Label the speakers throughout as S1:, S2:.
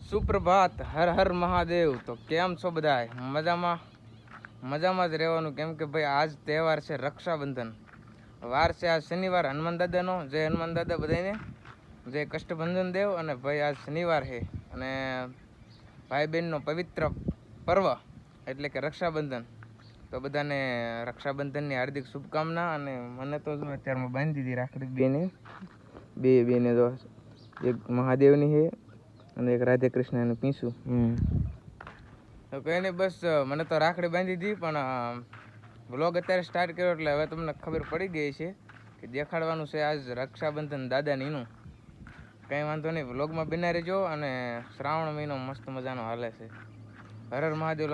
S1: સુપ્રભાત, હર હર મહાદેવ। તો કેમ છો બધાય? મજામાં જ રહેવાનું, કેમ કે ભાઈ આજ તહેવાર છે રક્ષાબંધન। વાર છે આજ શનિવાર હનુમાન દાદાનો। જય હનુમાન દાદા બધાને, જય કષ્ટભંજન દેવ। અને ભાઈ આજ શનિવાર છે અને ભાઈ બહેનનો પવિત્ર પર્વ એટલે કે રક્ષાબંધન। તો બધાને રક્ષાબંધનની હાર્દિક શુભકામના। અને મને તો અત્યારમાં બાંધી દીધી રાખડી બેને, તો એક મહાદેવની છે અને એક રાધે કૃષ્ણનું પીંછું। તો કંઈ નહીં, બસ મને તો રાખડી બાંધી હતી, પણ વ્લોગ અત્યારે સ્ટાર્ટ કર્યો એટલે હવે તમને ખબર પડી ગઈ છે કે દેખાડવાનું છે આજ રક્ષાબંધન દાદાનીનું। કંઈ વાંધો નહીં, વ્લોગમાં બના રહેજો। અને શ્રાવણ મહિનો મસ્ત મજાનો હાલે છે। હર હર મહાદેવ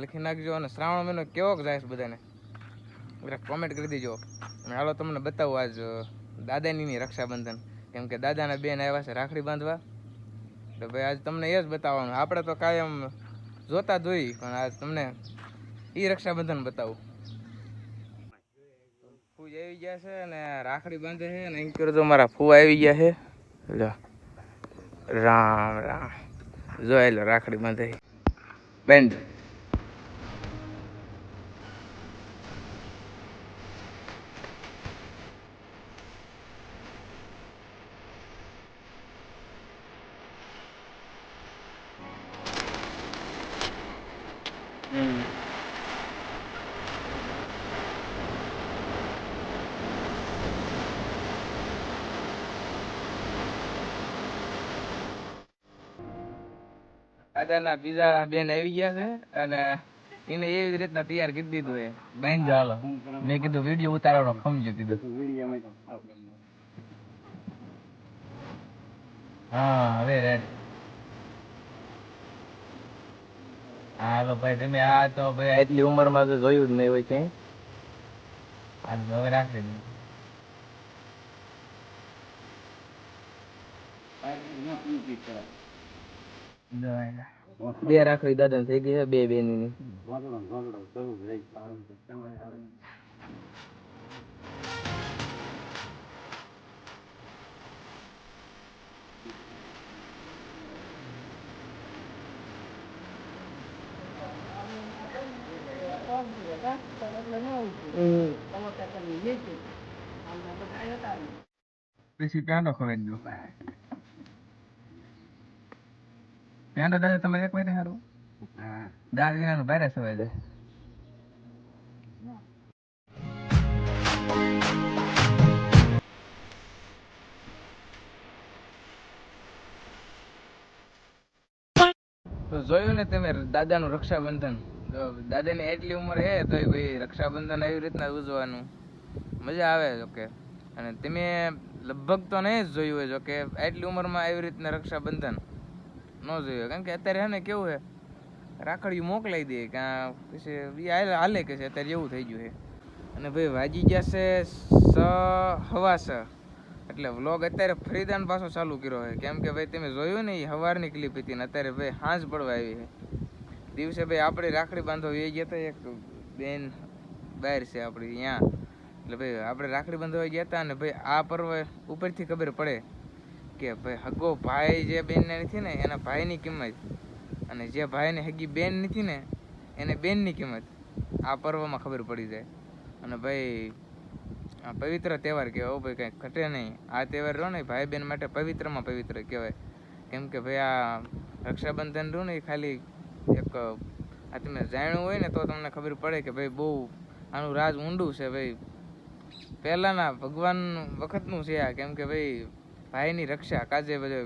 S1: લખી નાખજો। અને શ્રાવણ મહિનો કેવો જાય છે બધાને કોમેન્ટ કરી દેજો। અને હાલો તમને બતાવું આજ દાદાનીની રક્ષાબંધન, કેમ કે દાદાના બેન આવ્યા છે રાખડી બાંધવા। તો ભાઈ આજ તમને એ જ બતાવવાનું। આપણે તો કાયમ જોતા જોઈ, પણ આજ તમને એ રક્ષાબંધન બતાવું। ફૂજ આવી ગયા છે અને રાખડી બાંધે છે, અને એમ કરો તો મારા ફૂ આવી ગયા છે। રામ રામ, જોઈ લો રાખડી બાંધે બેન। દાદાના બીજા બેન આવી ગયા છે અને એને એવી રીતના તૈયાર કરી દીધું છે બેન। ચાલો, મેં કીધું વિડીયો ઉતારવાનો સમજી દીધું। હા, હવે રેડ। હાલો ભાઈ, તમે આ તો ભાઈ એટલી ઉંમરમાં તો જોયું જ નહીં હોય કઈ। હવે રાખી દઉં। બે રાખડી દાદા થઈ ગઈ છે, બે બેની। પછી પેંડો ખવાઈ દો। પેંડો દાદા તમે એક વાગે સારું દાળ વિનાનું ભારે સવાય જાય। તો જોયું ને તમે દાદાનું રક્ષાબંધન। દાદાની એટલી ઉંમર છે તો ભાઈ રક્ષાબંધન એવી રીતના ઉજવવાનું મજા આવે। જોકે અને તમે લગભગ તો નહીં જ જોયું હોય, જોકે આટલી ઉંમરમાં આવી રીતના રક્ષાબંધન ન જોયું, કારણ કે અત્યારે છે ને કેવું છે, રાખડીઓ મોકલાઈ દે કે પછી હાલે કે છે અત્યારે એવું થઈ ગયું છે। અને ભાઈ વાગી ગયા છે 6:15, એટલે વ્લોગ અત્યારે ફરીદાન પાછો ચાલુ કર્યો છે, કેમ કે ભાઈ તમે જોયું ને એ સવારની ક્લિપ હતી ને અત્યારે ભાઈ સાંજ પડવા આવી છે। દિવસે ભાઈ આપણે રાખડી બાંધવા એ ગયા હતા, એક બેન બહાર છે આપણી અહીંયા, એટલે ભાઈ આપણે રાખડી બાંધવા ગયા હતા। અને ભાઈ આ પર્વ ઉપરથી ખબર પડે કે ભાઈ હગો ભાઈ જે બેનને નથી ને એના ભાઈની કિંમત, અને જે ભાઈને હગી બેન નથી ને એને બેનની કિંમત આ પર્વમાં ખબર પડી જાય। અને ભાઈ આ પવિત્ર તહેવાર કહેવાય ભાઈ, કંઈ ઘટે નહીં। આ તહેવાર રહ્યો ને ભાઈ બહેન માટે પવિત્રમાં પવિત્ર કહેવાય, કેમ કે ભાઈ આ રક્ષાબંધન રહ્યું ને એ ખાલી એક આ તમે જાણ્યું હોય ને તો તમને ખબર પડે કે ભાઈ બહુ આનું રાજ ઊંડું છે। ભાઈ પહેલાંના ભગવાન વખતનું છે આ, કેમ કે ભાઈ ભાઈની રક્ષા કાજે બધે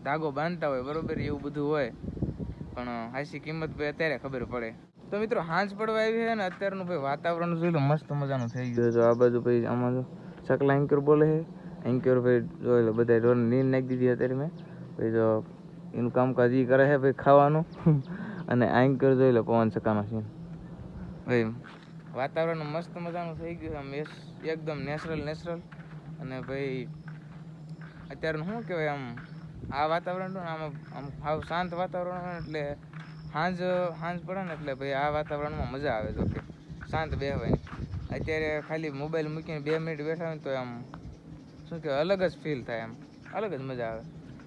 S1: ધાગો બાંધતા હોય બરોબર, એવું બધું હોય, પણ હાચી કિંમત ભાઈ અત્યારે ખબર પડે। તો મિત્રો સાંજ પડવા આવી છે ને અત્યારનું ભાઈ વાતાવરણ જોઈ લો મસ્ત મજાનું થઈ ગયું છે। આ બાજુ ભાઈ આમાં ચકલા એન્કર બોલે છે, એન્કર ભાઈ જોઈ લો બધા નીંદ નાખી દીધી અત્યારે મેં ભાઈ, જો એનું કામકાજ એ કરે છે ભાઈ ખાવાનું અને એન્કર જોઈ લો પવન ચક્કાનો સીન ભાઈ। વાતાવરણ મસ્ત મજાનું થઈ ગયું આમ એકદમ નેચરલ। અને ભાઈ અત્યારનું શું કહેવાય, આમ આ વાતાવરણ આમ સાવ શાંત વાતાવરણ હોય એટલે સાંજ પડે ને એટલે ભાઈ આ વાતાવરણમાં મજા આવે। જો કે શાંત બેહવાની, અત્યારે ખાલી મોબાઈલ મૂકીને 2 મિનિટ બેઠા હોય ને તો આમ શું કહેવાય અલગ જ ફીલ થાય, આમ અલગ જ મજા આવે।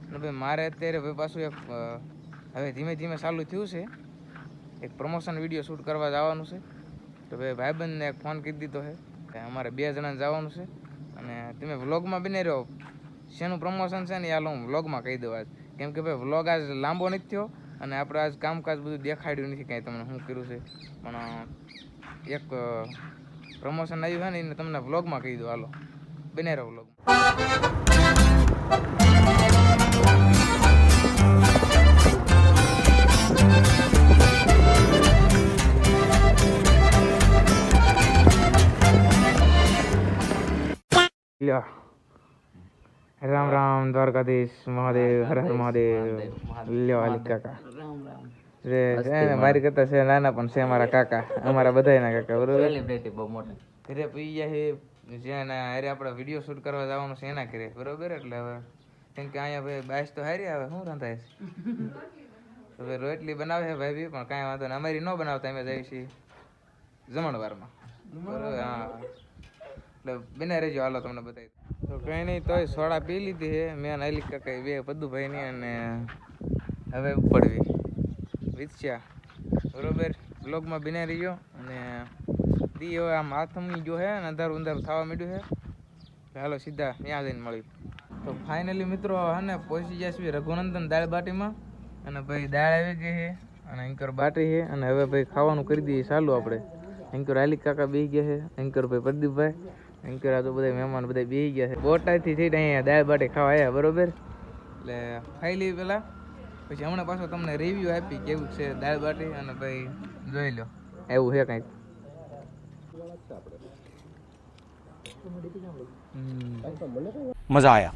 S1: અને ભાઈ મારે અત્યારે ભાઈ પાછું એક હવે ધીમે ધીમે ચાલુ થયું છે. એક પ્રમોશન વિડીયો શૂટ કરવા જવાનું છે. તો ભાઈ ભાઈબંધને એક ફોન કરી દીધો છે કે અમારે 2 જણાને જવાનું છે. અને તમે વ્લોગમાં બની રહ્યો. શેનું પ્રમોશન છે ને યાર હું વ્લોગમાં કહી દઉં આજ. કેમ કે ભાઈ વ્લોગ આજ લાંબો નથી થયો અને આપણે આજ કામકાજ બધું દેખાડ્યું નથી કાંઈ તમને શું કર્યું છે. પણ એક પ્રમોશન આવ્યું છે ને એને તમને વ્લોગમાં કહી દઉં. હાલો બને રહો વ્લોગ. રામ રામ દ્વારકાધીશ મહાદેવ હર હર મહાદેવ. લ્યો આલિક કાકા મારી કરતા છે નાના પણ છે અમારા કાકા. અમારા બધાના કાકા બરોબર. ઘરે પી ગયા છે જેના હારે આપણે વિડીયો શૂટ કરવા જવાનું છે એના ઘરે બરોબર. એટલે હવે કેમ કે અહીંયા ભાઈ બાઈસ તો હારી આવે શું રંધાય છે. હવે રોટલી બનાવે છે ભાઈ બી પણ કાંઈ વાંધો નહીં. અમારી ન બનાવતા અમે જઈએ છીએ જમણવારમાં બરોબર. હા એટલે બને રહેજો. હાલો તમને બતાવી તો કંઈ નહીં. તોય સોડા પી લીધી છે મેં આલિક કાકા 2 પદ્દુભાઈની. અને હવે ઉપડવી વિચ્યા બરોબર. બ્લોગમાં બને રહીજો. અને દી હવે આમ હાથમની જો છે ને અંધારું અંધારું થવા માંડ્યું છે. હાલો સીધા ત્યાં જઈને મળી. તો ફાઇનલી મિત્રો હે ને પહોંચી ગયા છીએ રઘુનંદન દાળ બાટીમાં. અને ભાઈ દાળ આવી ગઈ છે અને એન્કર બાટી છે. અને હવે ભાઈ ખાવાનું કરી દઈએ ચાલુ આપણે. એન્કર આલિક કાકા બેસી ગયા છે. એન્કર ભાઈ પ્રદીપભાઈ એન્કર આ તો બધા મહેમાન બધા બેસી ગયા છે. બોટાદથી થઈને અહીંયા દાળ બાટી ખાવા આવ્યા બરોબર. એટલે ખાઈ લઈએ પહેલાં પછી હમણાં પાછો તમને રિવ્યૂ આપી કેવું છે દાળ બાટી. અને ભાઈ જોઈ લો એવું છે કાંઈક.
S2: મજા આયા.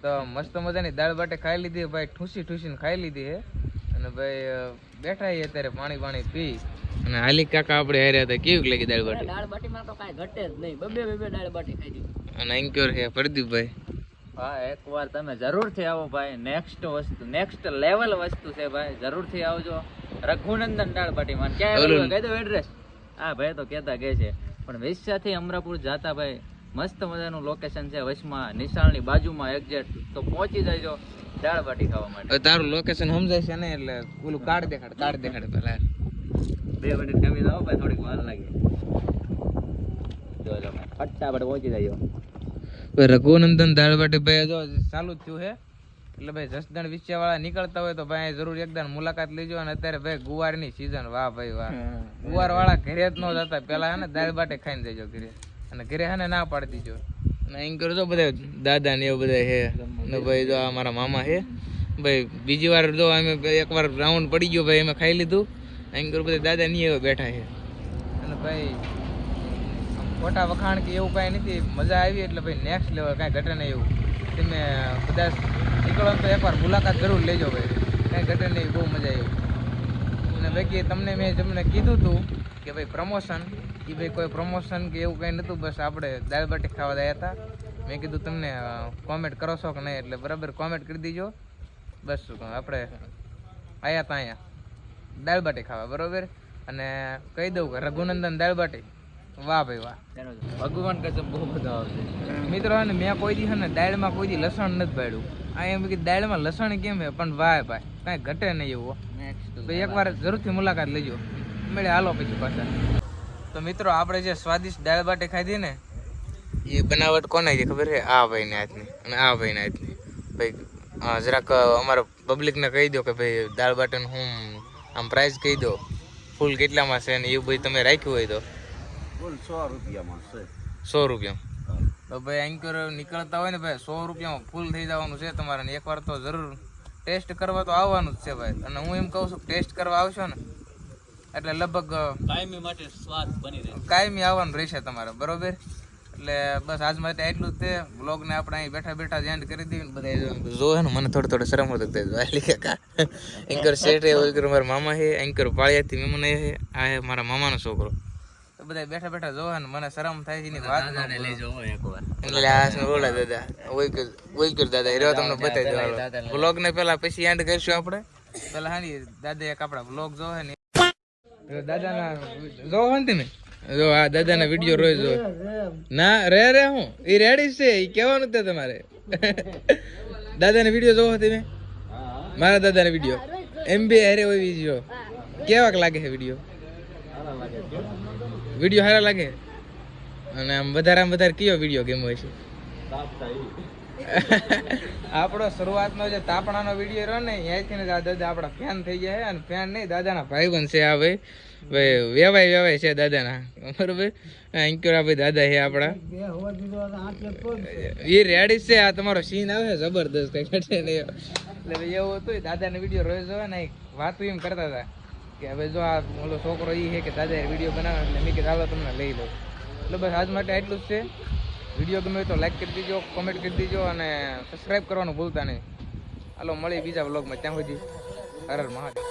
S1: તો મસ્ત મજાની દાળ બાટી ખાઈ લીધી ભાઈ. ઠૂસીને ખાઈ લીધી છે. અને ભાઈ બેઠા છીએ અત્યારે પાણી પી. અને આલિક કાકા આપણે હાર્યા હતા. કેવી લાગી દાળ બાટી?
S3: દાળ બાટીમાં તો કાંઈ ઘટે જ નહીં. બે દાળ બાટી ખાઈ દીધી.
S1: અને અંક્યોર છે પ્રદીપભાઈ.
S3: હા એકવાર તમે જરૂરથી આવો ભાઈ. નેક્સ્ટ લેવલ વસ્તુ છે ભાઈ. જરૂરથી આવજો રઘુનંદન દાળ બાટીમાં. ક્યાં કહી દો એડ્રેસ. હા ભાઈ તો કહેતા કે છે પણ વેશ્યાથી અમરાપુર જાતા ભાઈ મસ્ત મજાનું લોકેશન છે વચમાં નિશાળની બાજુમાં એક્ઝેક્ટ. તો પહોંચી જજો દાળ બાટી ખાવા માટે.
S1: તારું લોકેશન સમજાય છે ને એટલે ઓલું કાર્ડ દેખાડ પેલા
S3: 2 મિનિટ કમી જાઓ ભાઈ. થોડીક વાર લાગે. જોજો ફટાફટ પહોંચી જજો.
S1: રઘુનંદન દાળ બાટી ભાઈ જો ચાલુ જ થયું છે. એટલે ભાઈ જસદણ વિછિયાવાળા નીકળતા હોય તો ભાઈ જરૂર એકદમ મુલાકાત લેજો. અને અત્યારે ભાઈ ગુવારની સિઝન. વાહ ભાઈ વાહ. ગુવાર વાળા ઘરે જ ન જતા પેલા હે ને દાળ બાટી ખાઈને જજો ઘરે. અને ઘરે હે ને ના પાડી દીજો. અને અહીં કરજો બધા દાદા ને એવું બધા છે. ને ભાઈ જો આ મારા મામા છે ભાઈ. બીજી વાર જો અમે એકવાર રાઉન્ડ પડી ગયો ભાઈ અમે ખાઈ લીધું. અહીં કર બધા દાદા નહીં એવા બેઠા છે. અને ભાઈ ખોટા વખાણ કે એવું કાંઈ નથી. મજા આવી એટલે ભાઈ નેક્સ્ટ લેવલ. કાંઈ ઘટે નહીં એવું. તમે કદાચ નીકળો તો એકવાર મુલાકાત જરૂર લેજો ભાઈ. કાંઈ ઘટે નહીં. બહુ મજા આવી. અને બાકી મેં તમને કીધું હતું કે ભાઈ પ્રમોશન એ ભાઈ કોઈ પ્રમોશન કે એવું કંઈ નહોતું. બસ આપણે દાળ બાટી ખાવા ગયા હતા. મેં કીધું તમને કોમેન્ટ કરો છો કે નહીં. એટલે બરાબર કોમેન્ટ કરી દીજો. બસ આપણે આવ્યા હતા અહીંયા દાળ બાટી ખાવા બરોબર. અને કહી દઉં કે રઘુનંદન દાળ બાટી વાહ ભાઈ વાહ.
S3: ભગવાન કસમ બહુ બધા આવશે
S1: મિત્રો. ને મેં કોઈ દી ને દાળમાં કોઈ દી લસણ નથી પાડ્યું. આ એમ કે દાળમાં લસણ કેમ છે પણ વાહ ભાઈ કાંઈ ઘટે નહીં એવું. તો એકવાર જરૂરથી મુલાકાત લેજો. મળે હાલો પછી પાછા. તો મિત્રો આપણે જે સ્વાદિષ્ટ દાળ બાટી ખાધી ને એ બનાવટ કોને છે ખબર છે? આ ભાઈને હાથની અને આ ભાઈને હાથની. ભાઈ જરાક અમારા પબ્લિકને કહી દો કે ભાઈ દાળ બાટીનું હું આમ પ્રાઇસ કહી દો ફૂલ કેટલામાં છે ને એવું ભાઈ તમે રાખ્યું હોય તો.
S2: ફૂલ 100 રૂપિયામાં છે.
S1: 100 રૂપિયામાં. તો ભાઈ એન્કર નીકળતા હોય ને ભાઈ 100 રૂપિયામાં ફૂલ થઈ જવાનું છે તમારે. ને એકવાર તો જરૂર ટેસ્ટ કરવા તો આવવાનું જ છે ભાઈ. અને હું એમ કહું છું ટેસ્ટ કરવા આવશો ને એટલે લગભગ
S3: કાયમી માટે સ્વાદ બની રહે.
S1: કાયમી આવવાનું રહેશે તમારે બરોબર. એટલે બસ આજ માટે એટલું જ તે. બ્લોગને આપણે અહીં બેઠા જ એન્ડ કરી દઈએ. બધા જોવે ને મને થોડો શરમ હોતો કાકા. એન્કર શેઠ એન્કર મારા મામા છે. એન્કર પાળિયાથી મહેમાન છે. આ છે મારા મામાનો છોકરો. તો બધા બેઠા જોવે ને મને શરમ થાય છે એની વાત લઈ જાવ એકવાર. એટલે આ ઓલા દાદા ઓઈકર દાદા હેરો તમને બતાવી દો. બ્લોગ ને પેલા પછી એન્ડ કરીશું આપણે. પેલા હાની દાદા એક આપણા બ્લોગ જોવે ને દાદાના જોવો ને તમે. જો આ દાદાના વિડીયો રોજ જો ના રે હું એ રેડી છે એ કહેવાનું તે તમારે. દાદાના વિડીયો જોવો તમે. મારા દાદાનો વિડીયો MB હારે હોય વિડીયો કેવાક લાગે છે વિડીયો સારા લાગે અને આમ વધારે કયો વિડીયો ગેમ હોય છે આપણો શરૂઆતનો જે તાપણાનો વિડીયો રહ્યો ને ત્યાંથી ને દાદા આપણા ફેન થઈ ગયા છે અને ફેન નહીં દાદાના ભાઈબંધ છે આ ભાઈ વેવાય છે દાદાના બરોબર અંક્યોરા ભાઈ દાદા છે આપણા એ રેડી છે આ તમારો સીન આવે છે જબરદસ્ત કઈ ઘટે નહીં એટલે એવું હતું દાદાનો વિડીયો રોજ જોવે ને વાતો એમ કરતા હતા કે હવે જો આ ઓલો છોકરો એ છે કે દાદા વિડીયો બનાવે એટલે મેં કીધું હાલો તમને લઈ લો એટલે બસ આજ માટે એટલું જ છે વિડીયો ગમે તો લાઈક કરી દીજો કોમેન્ટ કરી દીજો અને સબસ્ક્રાઈબ કરવાનું ભૂલતા નહીં હાલો મળી બીજા વ્લોગમાં ત્યાં સુધી હર હર મહાદેવ